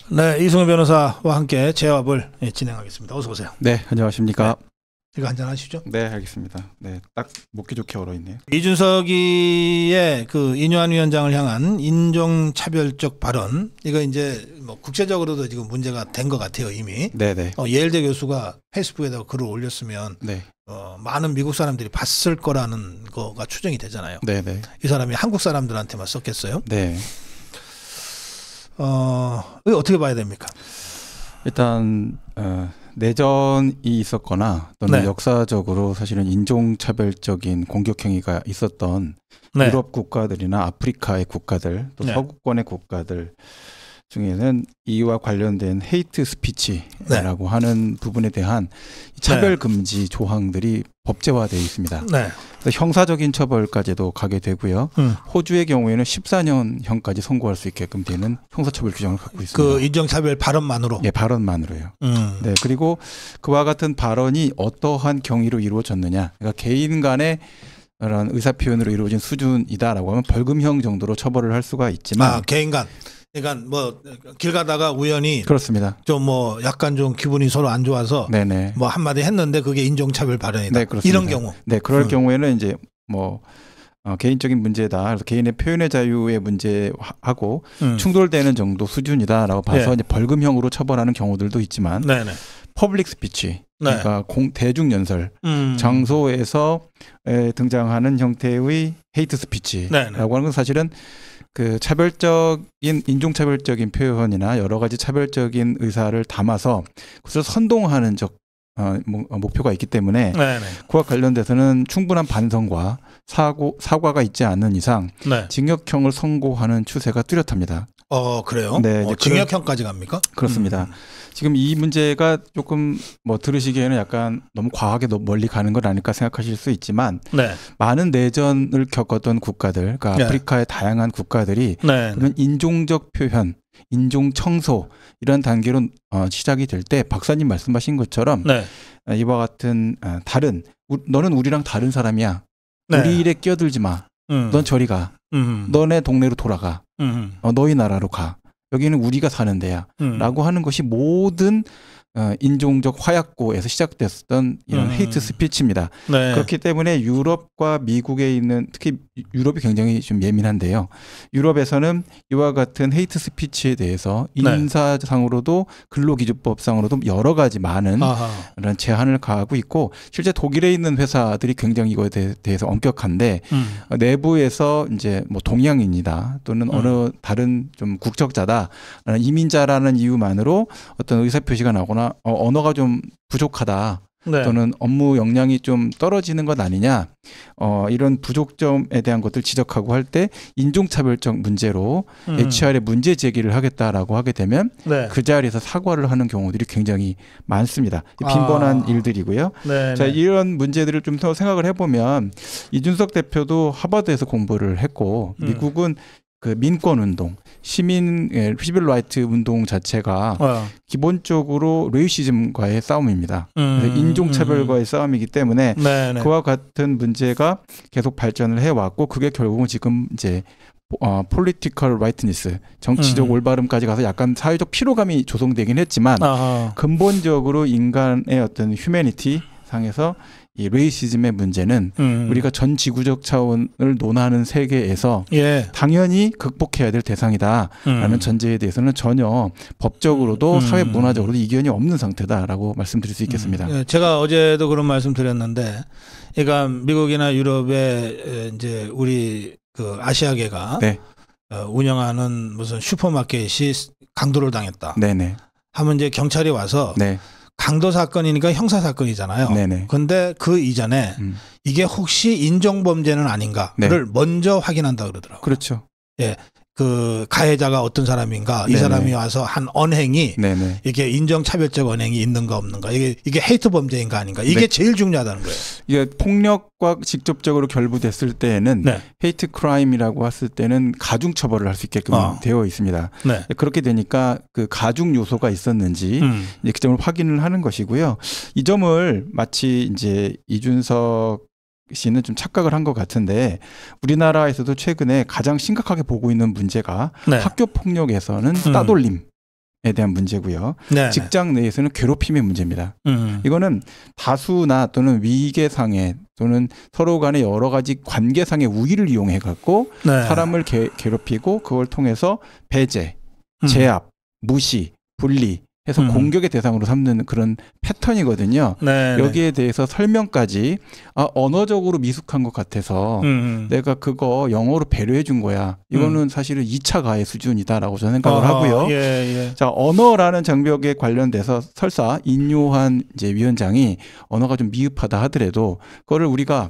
네, 이승우 변호사와 함께 재합을 진행하겠습니다. 어서 오세요. 네, 안녕하십니까. 네, 제가 한잔 하시죠. 네, 알겠습니다. 네, 딱 먹기 좋게 얼어있네요. 이준석이의 그 인유한 위원장을 향한 인종차별적 발언, 이거 이제 뭐 국제적으로도 지금 문제가 된 것 같아요, 이미. 네네. 예일대 교수가 페이스북에다가 글을 올렸으면 네. 많은 미국 사람들이 봤을 거라는 거가 추정이 되잖아요. 네네. 이 사람이 한국 사람들한테만 썼겠어요? 네. 이거 어떻게 봐야 됩니까? 일단 내전이 있었거나 또는 네. 역사적으로 사실은 인종차별적인 공격 행위가 있었던 네. 유럽 국가들이나 아프리카의 국가들 또 네. 서구권의 국가들 중에는 이와 관련된 헤이트 스피치라고 하는 부분에 대한 차별 금지 조항들이 법제화되어 있습니다. 네. 그래서 형사적인 처벌까지도 가게 되고요. 호주의 경우에는 14년형까지 선고할 수 있게끔 되는 형사처벌 규정을 갖고 있습니다. 그 인종차별 발언만으로? 예, 발언만으로요. 네, 그리고 그와 같은 발언이 어떠한 경위로 이루어졌느냐. 그러니까 개인 간의 그런 의사표현으로 이루어진 수준이다라고 하면 벌금형 정도로 처벌을 할 수가 있지만. 개인 간. 그러니까 뭐 길 가다가 우연히 그렇습니다. 좀 뭐 약간 좀 기분이 서로 안 좋아서 네네. 뭐 한마디 했는데 그게 인종차별 발언이다. 네, 그렇습니다. 이런 경우. 네, 그럴 경우에는 이제 뭐 개인적인 문제다. 그래서 개인의 표현의 자유의 문제하고 충돌되는 정도 수준이다라고 봐서 이제 벌금형으로 처벌하는 경우들도 있지만 퍼블릭 스피치, 그러니까 대중 연설, 장소에서 등장하는 형태의 헤이트 스피치라고 하는 건 사실은 그 차별적인 인종차별적인 표현이나 여러 가지 차별적인 의사를 담아서 그것을 선동하는 목표가 있기 때문에 그와 관련돼서는 충분한 반성과 사과가 있지 않는 이상 징역형을 선고하는 추세가 뚜렷합니다. 그래요? 네, 징역형까지 갑니까? 그렇습니다. 지금 이 문제가 조금 뭐 들으시기에는 약간 너무 과하게 멀리 가는 건 아닐까 생각하실 수 있지만 많은 내전을 겪었던 국가들, 그러니까 아프리카의 다양한 국가들이 그런 인종적 표현, 인종 청소 이런 단계로 시작이 될 때 박사님 말씀하신 것처럼 이와 같은 너는 우리랑 다른 사람이야. 우리 일에 끼어들지 마. 넌 저리 가. 너네 동네로 돌아가. 너희 나라로 가. 여기는 우리가 사는 데야 라고 하는 것이 모든 인종적 화약고에서 시작됐던 이런 헤이트 스피치입니다. 그렇기 때문에 유럽과 미국에 있는, 특히 유럽이 굉장히 좀 예민한데요. 유럽에서는 이와 같은 헤이트 스피치에 대해서 인사상으로도 근로기준법상으로도 여러 가지 많은 그런 제한을 가하고 있고, 실제 독일에 있는 회사들이 굉장히 이거에 대해서 엄격한데 내부에서 이제 뭐 동양인이다 또는 어느 다른 좀 국적자다, 이민자라는 이유만으로 어떤 의사표시가 나거나 언어가 좀 부족하다 또는 업무 역량이 좀 떨어지는 것 아니냐, 이런 부족점에 대한 것들 지적하고 할 때 인종차별적 문제로 HR에 문제 제기를 하겠다라고 하게 되면 그 자리에서 사과를 하는 경우들이 굉장히 많습니다. 빈번한 일들이고요. 자, 이런 문제들을 좀 더 생각을 해보면 이준석 대표도 하버드에서 공부를 했고 미국은 그 민권운동, 시빌 라이트 운동 자체가 기본적으로 레이시즘과의 싸움입니다. 인종차별과의 싸움이기 때문에 그와 같은 문제가 계속 발전을 해왔고, 그게 결국은 지금 이제 폴리티컬 라이트니스, 정치적 올바름까지 가서 약간 사회적 피로감이 조성되긴 했지만 근본적으로 인간의 어떤 휴머니티 상에서 이 레이시즘의 문제는 우리가 전 지구적 차원을 논하는 세계에서 당연히 극복해야 될 대상이다라는 전제에 대해서는 전혀 법적으로도 사회 문화적으로도 이견이 없는 상태다라고 말씀드릴 수 있겠습니다. 제가 어제도 그런 말씀 드렸는데, 그러니까 미국이나 유럽에 이제 우리 그 아시아계가 운영하는 무슨 슈퍼마켓이 강도를 당했다. 하면 이제 경찰이 와서 강도 사건이니까 형사 사건이잖아요. 그런데 그 이전에 이게 혹시 인종범죄는 아닌가를 먼저 확인한다 그러더라고요. 그렇죠. 그 가해자가 어떤 사람인가, 이 사람이 와서 한 언행이 이게 인종차별적 언행이 있는가 없는가, 이게 헤이트 범죄인가 아닌가, 이게 제일 중요하다는 거예요. 이게 폭력과 직접적으로 결부됐을 때에는 헤이트 크라임이라고 했을 때는 가중 처벌을 할 수 있게끔 되어 있습니다. 그렇게 되니까 그 가중 요소가 있었는지 이제 그 점을 확인을 하는 것이고요. 이 점을 마치 이제 이준석 씨는 좀 착각을 한 것 같은데, 우리나라에서도 최근에 가장 심각하게 보고 있는 문제가 학교 폭력에서는 따돌림, 대한 문제고요. 네네. 직장 내에서는 괴롭힘의 문제입니다. 이거는 다수나 또는 위계상의 또는 서로 간의 여러 가지 관계상의 우위를 이용해 갖고 네. 사람을 괴롭히고 그걸 통해서 배제, 제압, 무시, 분리 해서 공격의 대상으로 삼는 그런 패턴이거든요. 네네. 여기에 대해서 설명까지 언어적으로 미숙한 것 같아서 내가 그거 영어로 배려해 준 거야. 이거는 사실은 2차 가해 수준이다라고 저는 생각을 하고요. 예. 자, 언어라는 장벽에 관련돼서 설사 인요한 이제 위원장이 언어가 좀 미흡하다 하더라도 그거를 우리가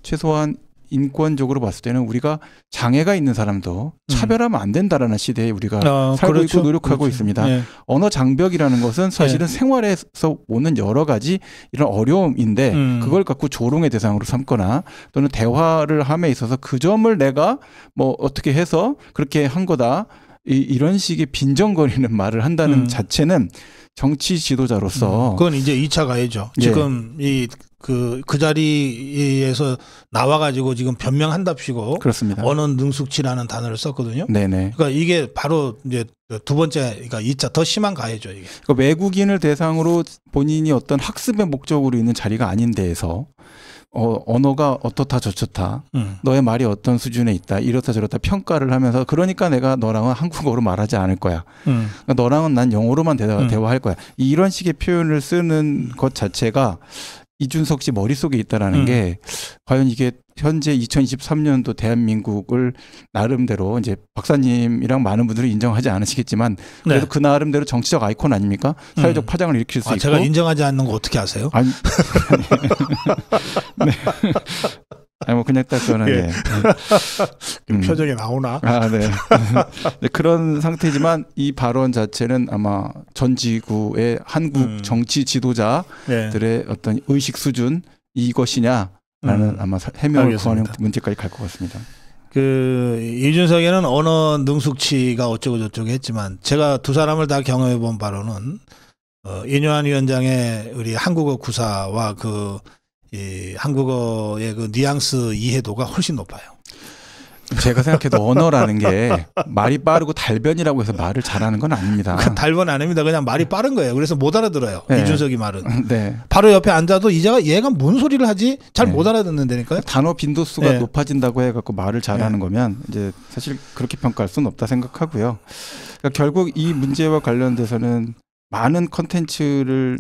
최소한 인권적으로 봤을 때는 우리가 장애가 있는 사람도 차별하면 안 된다라는 시대에 우리가 살고 그렇죠. 있고 노력하고 그렇죠. 있습니다. 네. 언어 장벽이라는 것은 사실은 네. 생활에서 오는 여러 가지 이런 어려움인데 그걸 갖고 조롱의 대상으로 삼거나 또는 대화를 함에 있어서 그 점을 내가 뭐 어떻게 해서 그렇게 한 거다 이런 식의 빈정거리는 말을 한다는 자체는 정치 지도자로서 그건 이제 2차 가해죠. 예. 지금 그 자리에서 나와가지고 지금 변명한답시고 그렇습니다. 언어 능숙치라는 단어를 썼거든요. 네네. 그러니까 이게 바로 이제 두 번째, 그러니까 2차 더 심한 가해죠. 이게. 그러니까 외국인을 대상으로 본인이 어떤 학습의 목적으로 있는 자리가 아닌 데에서 언어가 어떻다 저렇다 너의 말이 어떤 수준에 있다 이렇다 저렇다 평가를 하면서 그러니까 내가 너랑은 한국어로 말하지 않을 거야. 그러니까 너랑은 난 영어로만 대화할 거야. 이런 식의 표현을 쓰는 것 자체가 이준석 씨 머릿속에 있다라는 게 과연 이게 현재 2023년도 대한민국을 나름대로 이제 박사님이랑 많은 분들이 인정하지 않으시겠지만 그래도 네. 그 나름대로 정치적 아이콘 아닙니까? 사회적 파장을 일으킬 수 있고. 제가 인정하지 않는 거 어떻게 아세요? 아니, 네. 아니 뭐 그냥 딱 저는 예. 표정이 나오나? 네. 네. 그런 상태지만 이 발언 자체는 아마 전 지구의 한국 정치 지도자들의 네. 어떤 의식 수준 이것이냐라는 아마 해명을 구하는 문제까지 갈 것 같습니다. 이준석에는 언어 능숙치가 어쩌고 저쩌고 했지만 제가 두 사람을 다 경험해 본 바로는 인요한 위원장의 우리 한국어 구사와 이 한국어의 그 뉘앙스 이해도가 훨씬 높아요. 제가 생각해도 언어라는 게 말이 빠르고 달변이라고 해서 말을 잘하는 건 아닙니다. 달변 아닙니다. 그냥 말이 빠른 거예요. 그래서 못 알아들어요. 네. 이준석이 말은. 네. 바로 옆에 앉아도 얘가 뭔 소리를 하지? 잘 못 알아듣는다니까요. 단어 빈도수가 높아진다고 해갖고 말을 잘하는 거면 이제 사실 그렇게 평가할 수는 없다 생각하고요. 그러니까 결국 이 문제와 관련돼서는 많은 컨텐츠를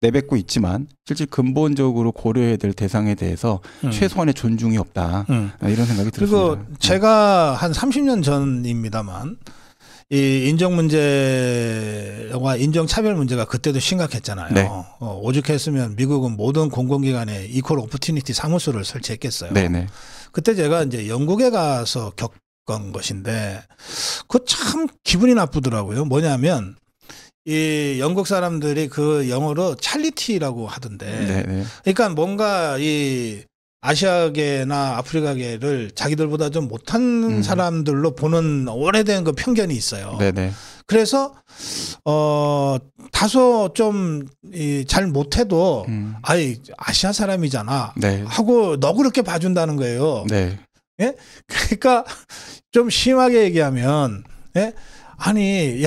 내뱉고 있지만 실제 근본적으로 고려해야 될 대상에 대해서 최소한의 존중이 없다. 이런 생각이 들었습니다. 그리고 제가 한 30년 전입니다만 이 인정 문제와 인정 차별 문제가 그때도 심각했잖아요. 네. 오죽했으면 미국은 모든 공공기관에 이퀄 오퍼튜니티 사무소를 설치했겠어요. 네네. 그때 제가 이제 영국에 가서 겪은 것인데 그거 참 기분이 나쁘더라고요. 뭐냐면 이 영국 사람들이 그 영어로 찰리티라고 하던데. 네네. 그러니까 뭔가 이 아시아계나 아프리카계를 자기들보다 좀 못한 사람들로 보는 오래된 그 편견이 있어요. 네네. 그래서 다소 좀 잘 못해도 아시아 사람이잖아 네. 하고 너그럽게 봐준다는 거예요. 네. 예? 그러니까 좀 심하게 얘기하면 예? 아니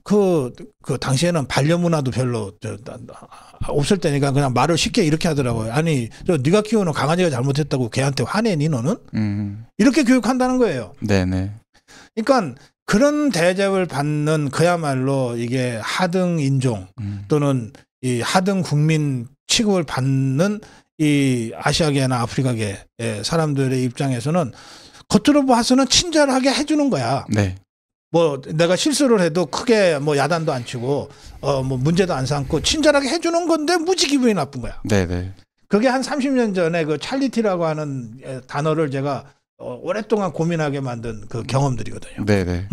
그 당시에는 반려 문화도 별로 없을 때니까 그냥 말을 쉽게 이렇게 하더라고요. 아니, 네가 키우는 강아지가 잘못했다고 걔한테 화내니 너는? 이렇게 교육한다는 거예요. 네네. 그러니까 그런 대접을 받는 그야말로 이게 하등 인종 또는 이 하등 국민 취급을 받는 이 아시아계나 아프리카계 사람들의 입장에서는 겉으로 봐서는 친절하게 해주는 거야. 네. 뭐 내가 실수를 해도 크게 뭐 야단도 안 치고 뭐 문제도 안 삼고 친절하게 해주는 건데 무지 기분이 나쁜 거야. 네네. 그게 한 30년 전에 그 찰리티라고 하는 단어를 제가 오랫동안 고민하게 만든 그 경험들이거든요. 네네.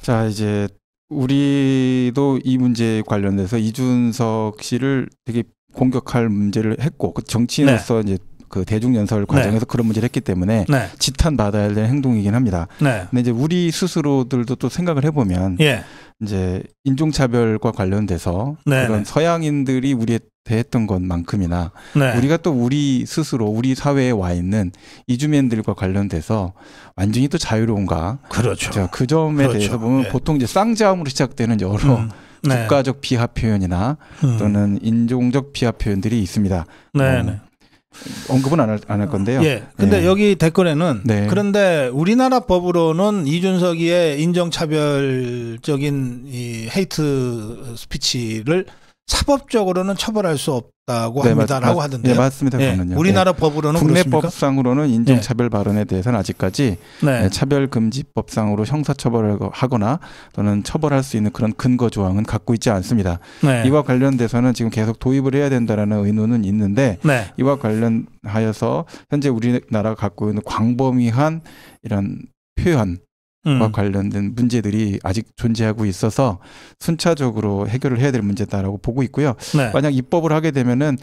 자 이제 우리도 이 문제에 관련돼서 이준석 씨를 되게 공격할 문제를 했고 그 정치인으로서 이제 그 대중연설 과정에서 그런 문제를 했기 때문에 지탄받아야 될 행동이긴 합니다. 근데 이제 우리 스스로들도 또 생각을 해보면 이제 인종차별과 관련돼서 그런 서양인들이 우리의 대했던 것만큼이나 네. 우리가 또 우리 스스로 우리 사회에 와 있는 이주민들과 관련돼서 완전히 또 자유로운가? 그렇죠. 그 점에 그렇죠. 대해서 보면 네. 보통 이제 쌍자음으로 시작되는 여러 네. 국가적 비하 표현이나 또는 인종적 비하 표현들이 있습니다. 네. 언급은 안 할 건데요. 예. 근데 네. 여기 댓글에는 네. 그런데 우리나라 법으로는 이준석이의 인종차별적인 이 헤이트 스피치를 사법적으로는 처벌할 수 없다고 합니다라고 하던데요. 네, 맞습니다. 예, 우리나라 법으로는 국내법상으로는 인종차별 발언에 대해서는 아직까지 네. 차별금지법상으로 형사처벌을 하거나 또는 처벌할 수 있는 그런 근거 조항은 갖고 있지 않습니다. 네. 이와 관련돼서는 지금 계속 도입을 해야 된다라는 의논은 있는데 네. 이와 관련하여서 현재 우리나라가 갖고 있는 광범위한 이런 표현 과 관련된 문제들이 아직 존재하고 있어서 순차적으로 해결을 해야 될 문제다라고 보고 있고요. 네. 만약 입법을 하게 되면은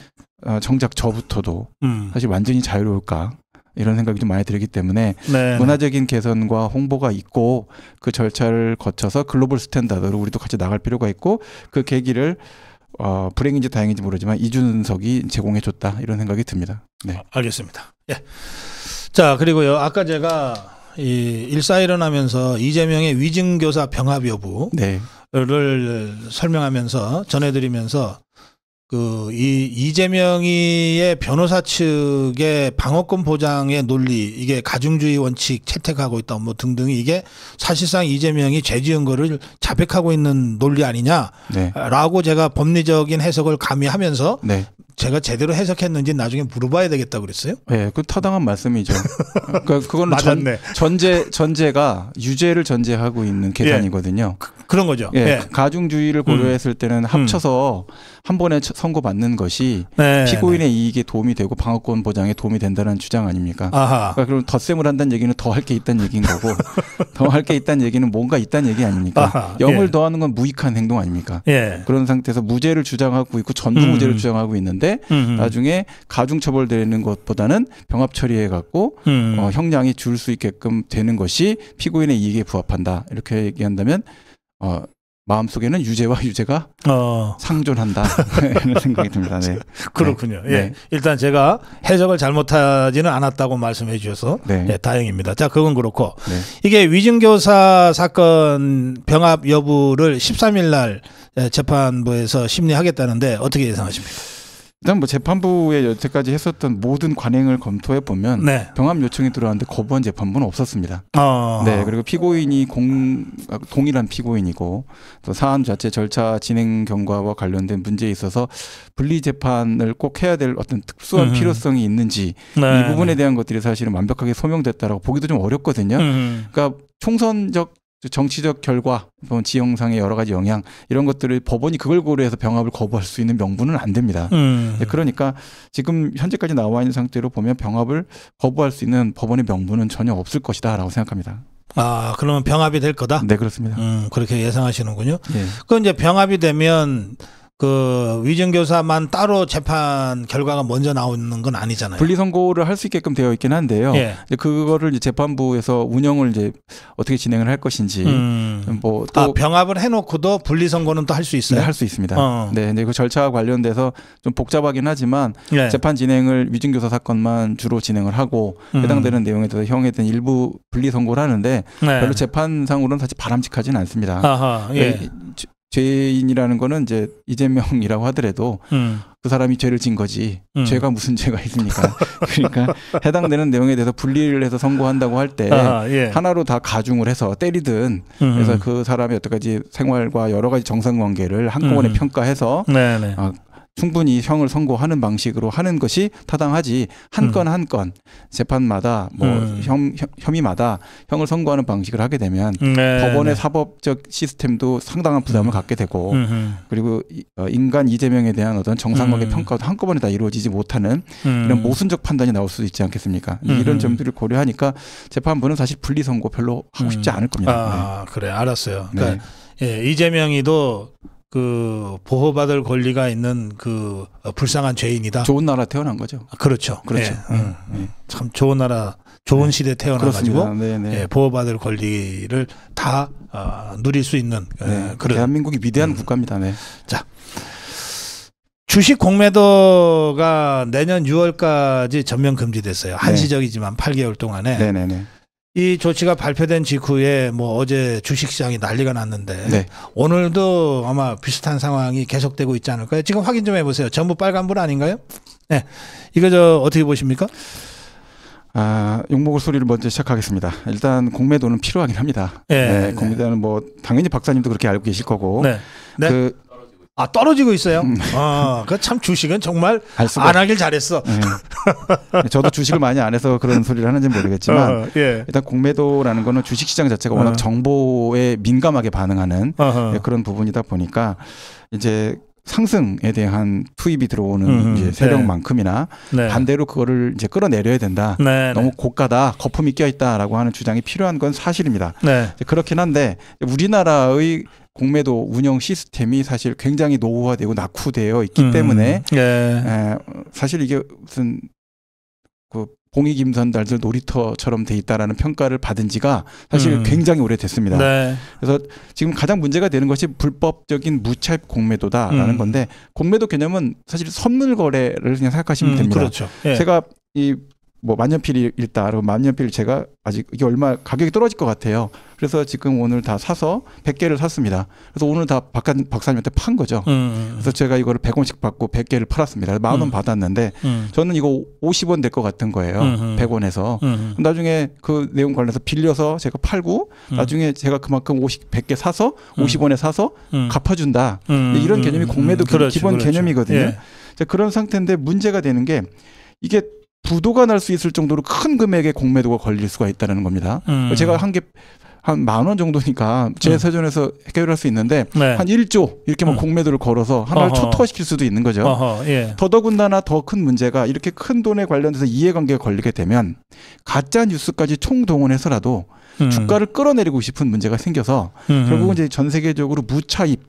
정작 저부터도 사실 완전히 자유로울까 이런 생각이 좀 많이 들기 때문에 네. 문화적인 개선과 홍보가 있고 그 절차를 거쳐서 글로벌 스탠다드로 우리도 같이 나갈 필요가 있고 그 계기를 불행인지 다행인지 모르지만 이준석이 제공해줬다 이런 생각이 듭니다. 네. 알겠습니다. 예. 자 그리고요 아까 제가 이 일사 일어나면서 이재명의 위증교사 병합 여부를 네. 설명하면서 전해드리면서 그 이재명이의 변호사 측의 방어권 보장의 논리 이게 가중주의 원칙 채택하고 있다 뭐 등등이 이게 사실상 이재명이 죄 지은 거를 자백하고 있는 논리 아니냐라고 네. 제가 법리적인 해석을 가미하면서 네. 제가 제대로 해석했는지 나중에 물어봐야 되겠다고 그랬어요. 네, 그 타당한 말씀이죠. 그러니까 그거는 전제가 유죄를 전제하고 있는 계산이거든요. 예, 그런 거죠. 예, 예. 가중주의를 고려했을 때는 합쳐서 한 번에 선고받는 것이 네, 피고인의 네. 이익에 도움이 되고 방어권 보장에 도움이 된다는 주장 아닙니까? 그러니까 그럼 덧셈을 한다는 얘기는 더 할 게 있다는 얘기인 거고 더 할 게 있다는 얘기는 뭔가 있다는 얘기 아닙니까? 0을 예. 더하는 건 무익한 행동 아닙니까? 예. 그런 상태에서 무죄를 주장하고 있고 전부 무죄를 주장하고 있는데 나중에 가중처벌되는 것보다는 병합 처리해갖고 형량이 줄 수 있게끔 되는 것이 피고인의 이익에 부합한다. 이렇게 얘기한다면 마음속에는 유죄와 유죄가 상존한다. 이런 생각이 듭니다. 네. 그렇군요. 네. 예. 네. 일단 제가 해석을 잘못하지는 않았다고 말씀해 주셔서 네. 네, 다행입니다. 자, 그건 그렇고 네. 이게 위증교사 사건 병합 여부를 13일 날 재판부에서 심리하겠다는데 어떻게 예상하십니까? 일단 뭐 재판부에 여태까지 했었던 모든 관행을 검토해 보면 네. 병합 요청이 들어왔는데 거부한 재판부는 없었습니다. 네, 그리고 피고인이 동일한 피고인이고 또 사안 자체 절차 진행 경과와 관련된 문제에 있어서 분리 재판을 꼭 해야 될 어떤 특수한 필요성이 있는지 네. 이 부분에 대한 것들이 사실은 완벽하게 소명됐다라고 보기도 좀 어렵거든요. 그러니까 총선적 정치적 결과, 지형상의 여러 가지 영향 이런 것들을 법원이 그걸 고려해서 병합을 거부할 수 있는 명분은 안 됩니다. 그러니까 지금 현재까지 나와 있는 상태로 보면 병합을 거부할 수 있는 법원의 명분은 전혀 없을 것이다라고 생각합니다. 아, 그러면 병합이 될 거다? 네, 그렇습니다. 그렇게 예상하시는군요. 네. 그건 이제 병합이 되면 그 위증교사만 따로 재판 결과가 먼저 나오는 건 아니잖아요. 분리 선고를 할 수 있게끔 되어 있긴 한데요. 예. 그거를 이제 재판부에서 운영을 이제 어떻게 진행을 할 것인지 뭐 또 병합을 해놓고도 분리 선고는 또 할 수 있어요. 네, 할 수 있습니다. 네, 근데 그 절차와 관련돼서 좀 복잡하긴 하지만 예. 재판 진행을 위증교사 사건만 주로 진행을 하고 해당되는 내용에 대해서 형에 대한 일부 분리 선고를 하는데 네. 별로 재판상으로는 사실 바람직하지는 않습니다. 아하, 예. 죄인이라는 거는 이제 이재명이라고 하더라도 그 사람이 죄를 진 거지 죄가 무슨 죄가 있습니까? 그러니까 해당되는 내용에 대해서 분리를 해서 선고한다고 할 때 예. 하나로 다 가중을 해서 때리든 그래서 그 사람의 여태까지 생활과 여러 가지 정상관계를 한꺼번에 평가해서 충분히 형을 선고하는 방식으로 하는 것이 타당하지 한 건 한 건 재판마다 뭐 혐의마다 형을 선고하는 방식을 하게 되면 법원의 사법적 시스템도 상당한 부담을 갖게 되고 그리고 인간 이재명에 대한 어떤 정상관계 평가도 한꺼번에 다 이루어지지 못하는 이런 모순적 판단이 나올 수도 있지 않겠습니까? 이런 점들을 고려하니까 재판부는 사실 분리 선고 별로 하고 싶지 않을 겁니다. 아, 네. 그래 알았어요. 그러니까 예, 이재명이도 그 보호받을 권리가 있는 그 불쌍한 죄인이다. 좋은 나라 태어난 거죠. 그렇죠. 그렇죠. 참 좋은 나라, 좋은 시대 태어나가지고 보호받을 권리를 다 누릴 수 있는 그런 대한민국이 위대한 국가입니다. 네. 자, 주식 공매도가 내년 6월까지 전면 금지됐어요. 한시적이지만 8개월 동안에. 네네네. 이 조치가 발표된 직후에 뭐 어제 주식시장이 난리가 났는데 네. 오늘도 아마 비슷한 상황이 계속되고 있지 않을까요? 지금 확인 좀 해보세요. 전부 빨간불 아닌가요? 네, 이거 저 어떻게 보십니까? 욕먹을 소리를 먼저 시작하겠습니다. 일단 공매도는 필요하긴 합니다. 네, 공매도는 뭐 당연히 박사님도 그렇게 알고 계실 거고. 네. 네. 떨어지고 있어요. 그 참 주식은 정말 안 하길 잘했어. 네. 저도 주식을 많이 안 해서 그런 소리를 하는지 모르겠지만 일단 공매도라는 거는 주식시장 자체가 워낙 정보에 민감하게 반응하는 그런 부분이다 보니까 이제 상승에 대한 투입이 들어오는 이제 세력만큼이나 반대로 그거를 이제 끌어내려야 된다. 너무 고가다, 거품이 껴있다라고 하는 주장이 필요한 건 사실입니다. 그렇긴 한데 우리나라의 공매도 운영 시스템이 사실 굉장히 노후화되고 낙후되어 있기 때문에 사실 이게 무슨 그 봉익임선달들 놀이터처럼 돼 있다라는 평가를 받은 지가 사실 굉장히 오래됐습니다. 그래서 지금 가장 문제가 되는 것이 불법적인 무차입 공매도다라는 건데 공매도 개념은 사실 선물 거래를 그냥 생각하시면 됩니다. 그렇죠. 제가 이 뭐 만년필이 있다. 그리고 만년필 제가 아직 이게 얼마 가격이 떨어질 것 같아요. 그래서 지금 오늘 다 사서 100개를 샀습니다. 그래서 오늘 다 박사님한테 판 거죠. 그래서 제가 이거를 100원씩 받고 100개를 팔았습니다. 10,000원 받았는데 저는 이거 50원 될 것 같은 거예요. 100원에서. 나중에 그 내용 관련해서 빌려서 제가 팔고 나중에 제가 그만큼 100개 사서 50원에 사서 갚아준다. 이런 개념이 공매도 기본 개념이거든요. 그런 상태인데 문제가 되는 게 이게 부도가 날 수 있을 정도로 큰 금액의 공매도가 걸릴 수가 있다는 겁니다. 제가 한 개 한 10,000원 정도니까 제 세전에서 해결할 수 있는데 한 1조 이렇게만 공매도를 걸어서 하나를 초토화시킬 수도 있는 거죠. 더더군다나 더 큰 문제가 이렇게 큰 돈에 관련돼서 이해관계가 걸리게 되면 가짜 뉴스까지 총동원해서라도 주가를 끌어내리고 싶은 문제가 생겨서 결국은 이제 전 세계적으로 무차입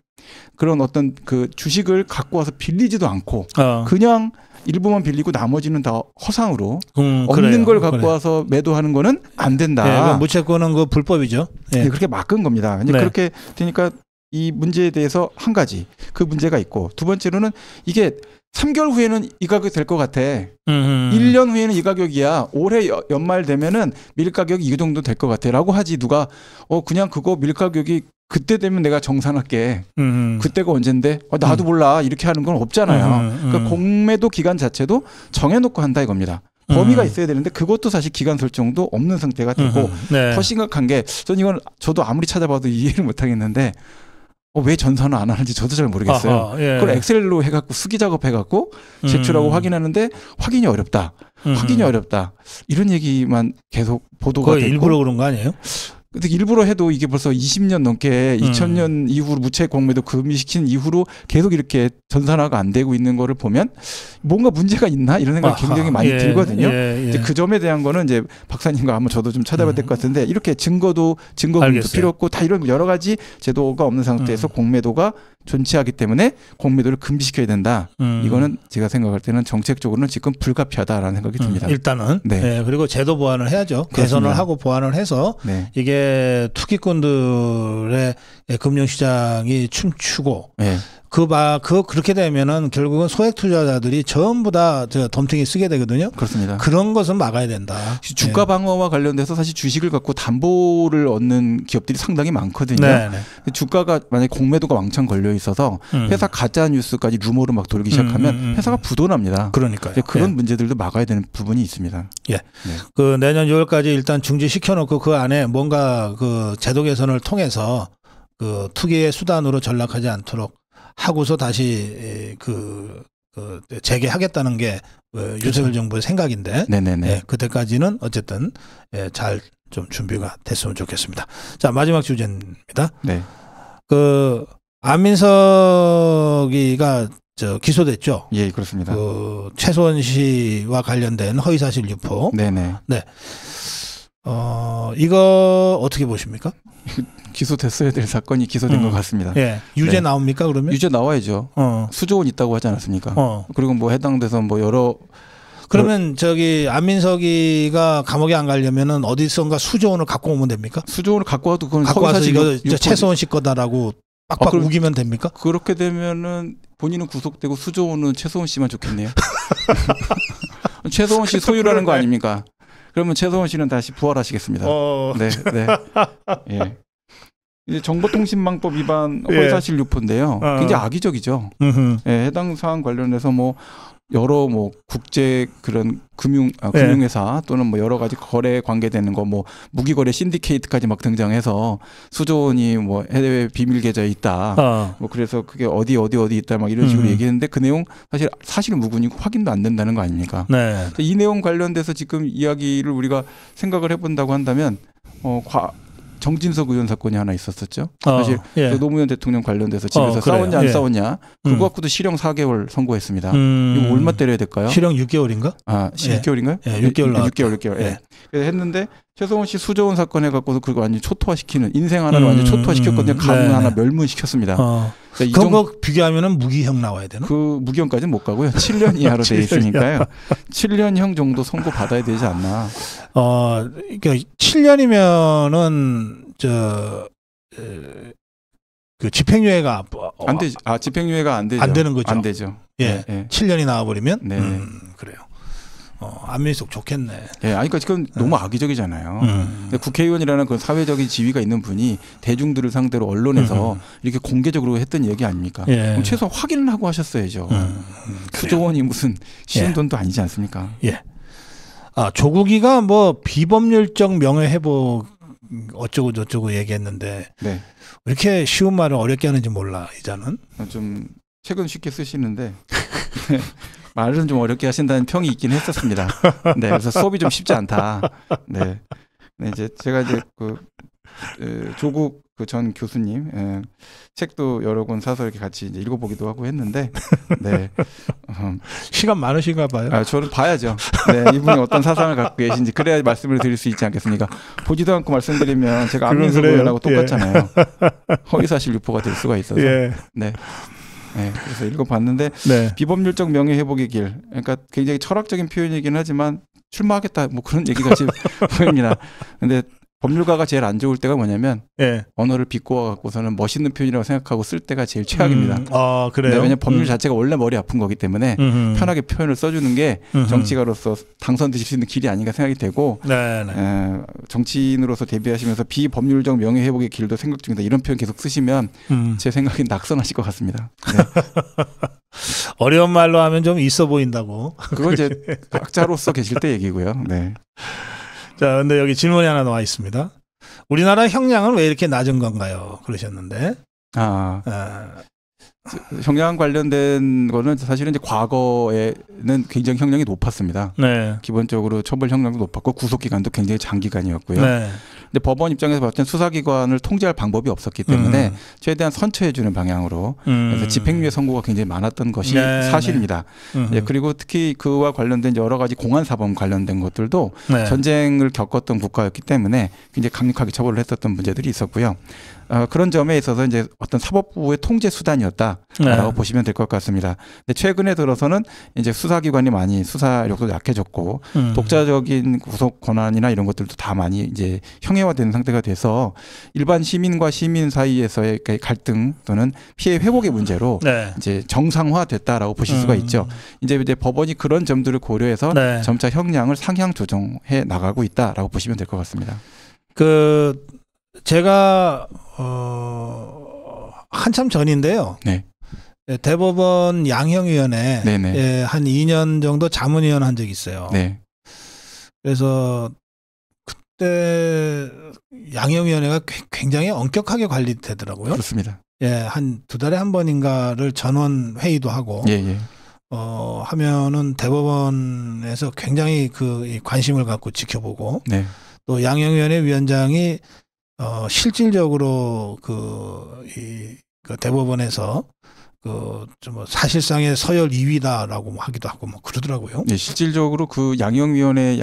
그런 어떤 그 주식을 갖고 와서 빌리지도 않고 그냥 일부만 빌리고 나머지는 다 허상으로 없는 걸 갖고 와서 매도하는 거는 안 된다. 무채권은 그 불법이죠. 그렇게 막은 겁니다. 그렇게 되니까 이 문제에 대해서 한 가지 그 문제가 있고 두 번째로는 이게 3개월 후에는 이 가격이 될 것 같아. 1년 후에는 이 가격이야. 올해 연말 되면은 밀 가격이 이 정도 될 것 같아. 라고 하지 누가 그냥 그거 밀 가격이 그때 되면 내가 정산할게. 그때가 언젠데? 나도 몰라. 이렇게 하는 건 없잖아요. 그러니까 공매도 기간 자체도 정해놓고 한다 이겁니다. 범위가 있어야 되는데 그것도 사실 기간 설정도 없는 상태가 되고 더 심각한 게 저는 이건 저도 아무리 찾아봐도 이해를 못 하겠는데 왜 전산을 안 하는지 저도 잘 모르겠어요. 그걸 엑셀로 해갖고 수기 작업해갖고 제출하고 확인하는데 확인이 어렵다. 확인이 어렵다. 이런 얘기만 계속 보도가 되고. 일부러 그런 거 아니에요? 근데 일부러 해도 이게 벌써 20년 넘게 2000년 이후로 무채 공매도 금지시킨 이후로 계속 이렇게 전산화가 안 되고 있는 거를 보면 뭔가 문제가 있나 이런 생각이 굉장히 많이 들거든요. 이제 그 점에 대한 거는 이제 박사님과 한번 저도 좀 찾아봐야 될 것 같은데 이렇게 증거도 필요 없고 다 이런 여러 가지 제도가 없는 상태에서 공매도가 존치하기 때문에 공매도를 금지시켜야 된다. 이거는 제가 생각할 때는 정책적으로는 지금 불가피하다라는 생각이 듭니다. 일단은 그리고 제도 보완을 해야죠. 개선을 하고 보완을 해서 이게 투기꾼들의 금융시장이 춤추고 그렇게 되면은 결국은 소액 투자자들이 전부 다 덤탱이 쓰게 되거든요. 그렇습니다. 그런 것은 막아야 된다. 주가 방어와 관련돼서 사실 주식을 갖고 담보를 얻는 기업들이 상당히 많거든요. 주가가 만약에 공매도가 왕창 걸려 있어서 회사 가짜 뉴스까지 루머로 막 돌기 시작하면 회사가 부도납니다. 그러니까요. 그런 문제들도 막아야 되는 부분이 있습니다. 그 내년 6월까지 일단 중지시켜 놓고 그 안에 뭔가 그 제도 개선을 통해서 그 투기의 수단으로 전락하지 않도록 하고서 다시 재개하겠다는 게 윤석열 정부의 생각인데 그때까지는 어쨌든 잘 좀 준비가 됐으면 좋겠습니다. 자, 마지막 주제입니다. 그 안민석이가 기소됐죠. 예, 그렇습니다. 그 최소원 씨와 관련된 허위사실 유포. 이거 어떻게 보십니까? 기소됐어야 될 사건이 기소된 것 같습니다. 유죄 나옵니까 그러면? 유죄 나와야죠. 수조원 있다고 하지 않았습니까? 그리고 뭐 해당돼서 뭐 여러 그러면 안민석이가 감옥에 안 가려면은 어디선가 수조원을 갖고 오면 됩니까? 수조원을 갖고 와도 그건 갖고 와서 이거 최소원 씨 거다라고 빡빡 우기면 됩니까? 그렇게 되면은 본인은 구속되고 수조원은 최소원 씨만 좋겠네요. 최소원 씨 소유라는 거 아닙니까? 그러면 최소원 씨는 다시 부활하시겠습니다. 네, 네. 예. 이제 정보통신망법 위반 허위사실 유포인데요. 굉장히 악의적이죠. 예, 해당 사안 관련해서 뭐 여러 뭐 국제 그런 금융회사 또는 뭐 여러 가지 거래 관계되는 거 뭐 무기거래 신디케이트까지 막 등장해서 수조원이 뭐 해외 비밀 계좌에 있다. 뭐 그래서 그게 어디 있다 막 이런 식으로 얘기했는데 그 내용 사실 무근이고 확인도 안 된다는 거 아닙니까? 네. 이 내용 관련돼서 지금 이야기를 우리가 생각을 해본다고 한다면 정진석 의원 사건이 하나 있었었죠. 사실 예. 노무현 대통령 관련돼서 집에서 싸웠냐 안 싸웠냐 그거 갖고도 실형 4개월 선고했습니다. 이거 얼마 때려야 될까요? 실형 6개월인가? 아, 6개월인가요? 예, 6개월 나왔다. 6개월. 예. 그래서 했는데 최소원 씨 수조원 사건 해갖고도 그거 완전 초토화시키는 인생 하나를 완전 초토화시켰거든요. 가문 하나 멸문시켰습니다. 그런 거 비교하면은 무기형 나와야 되나? 그 무기형까지는 못 가고요. 7년 이하로 돼 있으니까요. 7년형 정도 선고 받아야 되지 않나. 그러니까 7년이면은 그 집행유예가 안 되죠. 집행유예가 안 되죠. 안 되는 거죠. 안 되죠. 예, 네. 7년이 나와버리면. 네. 그래요. 안민석 좋겠네. 예, 아니, 그러니까 지금 너무 악의적이잖아요. 근데 국회의원이라는 그 사회적인 지위가 있는 분이 대중들을 상대로 언론에서 이렇게 공개적으로 했던 얘기 아닙니까? 예. 그럼 최소한 확인을 하고 하셨어야죠. 수조원이 무슨 쉬운 돈도 아니지 않습니까? 예. 조국이가 뭐 비법률적 명예회복 어쩌고 저쩌고 얘기했는데 네. 왜 이렇게 쉬운 말을 어렵게 하는지 몰라 이자는. 좀 책은 쉽게 쓰시는데. 말은 좀 어렵게 하신다는 평이 있긴 했었습니다. 네, 그래서 수업이 좀 쉽지 않다. 네, 이제 제가 이제 조국 전 교수님 책도 여러 권 사서 이렇게 같이 이제 읽어보기도 하고 했는데, 네, 시간 많으신가 봐요. 저는 봐야죠. 네, 이분이 어떤 사상을 갖고 계신지 그래야 말씀을 드릴 수 있지 않겠습니까? 보지도 않고 말씀드리면 제가 안민석 의원하고 똑같잖아요. 허위사실 유포가 될 수가 있어서. 예. 네. 네, 그래서 읽어봤는데 네. 비법률적 명예회복의 길, 그러니까 굉장히 철학적인 표현이긴 하지만 출마하겠다 뭐 그런 얘기가 지금 보입니다. 근데 법률가가 제일 안 좋을 때가 뭐냐면 네. 언어를 비꼬아 갖고서는 멋있는 표현이라고 생각하고 쓸 때가 제일 최악입니다. 그래요? 네, 왜냐하면 법률 자체가 원래 머리 아픈 거기 때문에 편하게 표현을 써주는 게 정치가로서 당선되실 수 있는 길이 아닌가 생각이 되고 정치인으로서 데뷔하시면서 비법률적 명예회복의 길도 생각 중이다 이런 표현 계속 쓰시면 제 생각엔 낙선하실 것 같습니다. 네. 어려운 말로 하면 좀 있어 보인다고. 그건 이제 학자로서 계실 때 얘기고요. 네. 자, 근데 여기 질문이 하나 나와 있습니다. 우리나라 형량은 왜 이렇게 낮은 건가요? 그러셨는데. 형량 관련된 거는 사실은 이제 과거에는 굉장히 형량이 높았습니다. 네. 기본적으로 처벌 형량도 높았고 구속 기간도 굉장히 장기간이었고요. 네. 근데 법원 입장에서 봤을 땐 수사기관을 통제할 방법이 없었기 때문에 최대한 선처해주는 방향으로 그래서 집행유예 선고가 굉장히 많았던 것이 사실입니다. 네, 그리고 특히 그와 관련된 여러 가지 공안사범 관련된 것들도 전쟁을 겪었던 국가였기 때문에 굉장히 강력하게 처벌을 했었던 문제들이 있었고요. 그런 점에 있어서 이제 어떤 사법부의 통제 수단이었다라고 보시면 될 것 같습니다. 근데 최근에 들어서는 이제 수사기관이 많이 수사력도 약해졌고 독자적인 구속 권한이나 이런 것들도 다 많이 이제 형해화되는 상태가 돼서 일반 시민과 시민 사이에서의 갈등 또는 피해 회복의 문제로 이제 정상화됐다라고 보실 수가 있죠. 이제 법원이 그런 점들을 고려해서 점차 형량을 상향 조정해 나가고 있다라고 보시면 될 것 같습니다. 제가 한참 전인데요. 네. 대법원 양형위원회 한 2년 정도 자문위원 한 적이 있어요. 네. 그래서 그때 양형위원회가 굉장히 엄격하게 관리되더라고요. 그렇습니다. 한 2달에 한 번인가를 전원 회의도 하고 하면은 대법원에서 굉장히 관심을 갖고 지켜보고 또 양형위원회 위원장이 실질적으로 그 대법원에서 좀 사실상의 서열 2위다라고 하기도 하고 뭐 그러더라고요. 네, 실질적으로 그 양형위원회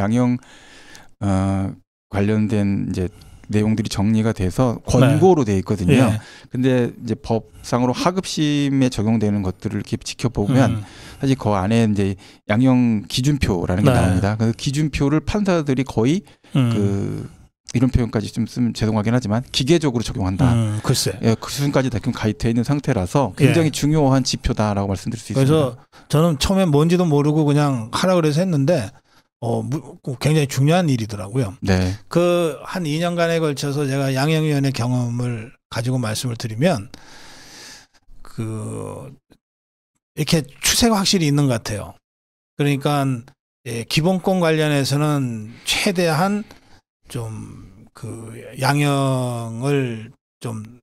관련된 이제 내용들이 정리가 돼서 권고로 돼 있거든요. 근데 이제 법상으로 하급심에 적용되는 것들을 이렇게 지켜보면 사실 그 안에 이제 양형 기준표라는 게 나옵니다. 그 기준표를 판사들이 거의 이런 표현까지 좀 쓰면 죄송하긴 하지만 기계적으로 적용한다. 글쎄. 예, 그 수준까지 다 가입되어 있는 상태라서 굉장히 중요한 지표다라고 말씀드릴 수 있습니다. 그래서 저는 처음에 뭔지도 모르고 그냥 하라 그래서 했는데 굉장히 중요한 일이더라고요. 네. 그 한 2년간에 걸쳐서 제가 양형위원회 경험을 가지고 말씀을 드리면 이렇게 추세가 확실히 있는 것 같아요. 그러니까 기본권 관련해서는 최대한 좀 양형을 좀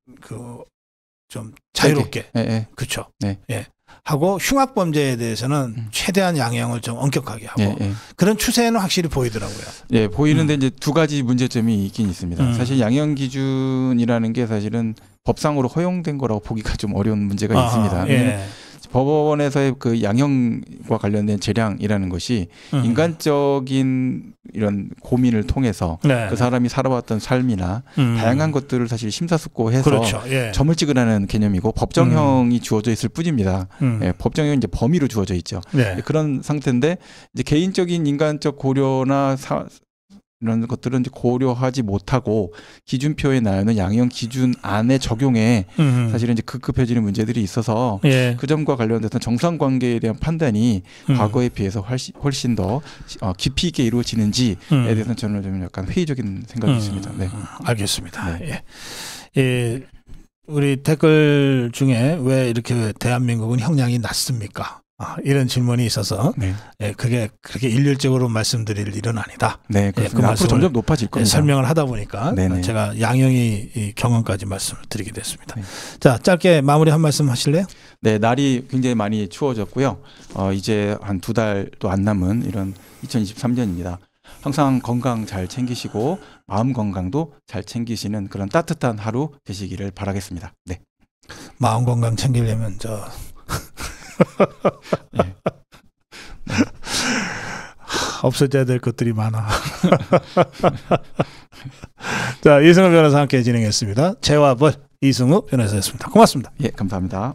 자유롭게 그렇죠. 네. 예. 하고 흉악범죄에 대해서는 최대한 양형을 좀 엄격하게 하고 그런 추세는 확실히 보이더라고요. 예, 보이는데 이제 두 가지 문제점이 있긴 있습니다. 사실 양형 기준이라는 게 사실은 법상으로 허용된 거라고 보기가 좀 어려운 문제가 있습니다. 예. 법원에서의 그 양형과 관련된 재량이라는 것이 인간적인 이런 고민을 통해서 그 사람이 살아왔던 삶이나 다양한 것들을 사실 심사숙고해서 그렇죠. 예. 점을 찍으라는 개념이고 법정형이 주어져 있을 뿐입니다. 예, 법정형은 이제 범위로 주어져 있죠. 네. 그런 상태인데 이제 개인적인 인간적 고려나 이런 것들은 이제 고려하지 못하고 기준표에 나오는 양형 기준 안에 적용에 사실은 이제 급급해지는 문제들이 있어서 그 점과 관련돼서 정상 관계에 대한 판단이 과거에 비해서 훨씬 더 깊이 있게 이루어지는지에 대해서는 저는 좀 약간 회의적인 생각이 있습니다. 네. 알겠습니다. 네. 예. 우리 댓글 중에 왜 이렇게 대한민국은 형량이 낮습니까? 이런 질문이 있어서 그게 그렇게 일률적으로 말씀드릴 일은 아니다. 네, 그 앞으로 점점 높아질 겁니다. 설명을 하다 보니까 제가 양형이 경험까지 말씀을 드리게 됐습니다. 자, 짧게 마무리 한 말씀 하실래요? 네, 날이 굉장히 많이 추워졌고요. 이제 한 2달도 안 남은 이런 2023년입니다. 항상 건강 잘 챙기시고 마음 건강도 잘 챙기시는 그런 따뜻한 하루 되시기를 바라겠습니다. 네. 마음 건강 챙기려면 네. 없어져야 될 것들이 많아. 자, 이승우 변호사와 함께 진행했습니다. 죄와 벌 이승우 변호사였습니다. 고맙습니다. 예, 감사합니다.